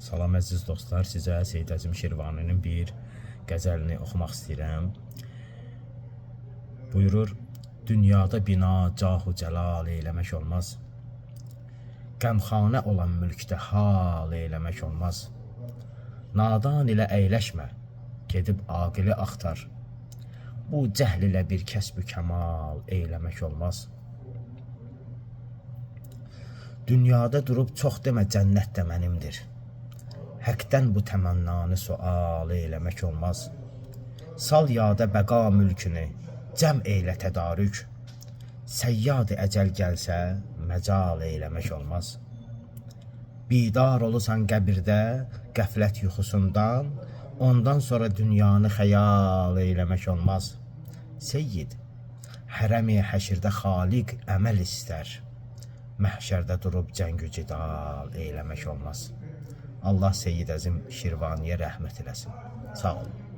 Salam əziz dostlar, sizə Seyid Əzim Şirvaninin bir qəzəlini oxumaq istəyirəm. Buyurur: dünyada bina cahu cəlal eyləmək olmaz. Qəmxanə olan mülkdə hal eyləmək olmaz. Nadan ilə əyləşmə, gedib aqili axtar. Bu cəhl ilə bir kəsb-ü kəmal eyləmək olmaz. Dünyada durub çox demə cənnət də mənimdir. Həqdən bu təmannanı sual eyləmək olmaz. Sal yada bəqa mülkünü, cəm eylə tədarük. Səyyad əcəl gəlsə, məcal eyləmək olmaz. Bidar olusan qəbirdə, qəflət yuxusundan, ondan sonra dünyanı xəyal eyləmək olmaz. Seyyid, hərəm-i həşirdə xaliq əməl istər. Məhşərdə durub cəngü cidal eyləmək olmaz. Allah Seyid Əzim Şirvaniyə rəhmət eləsin. Sağ olun.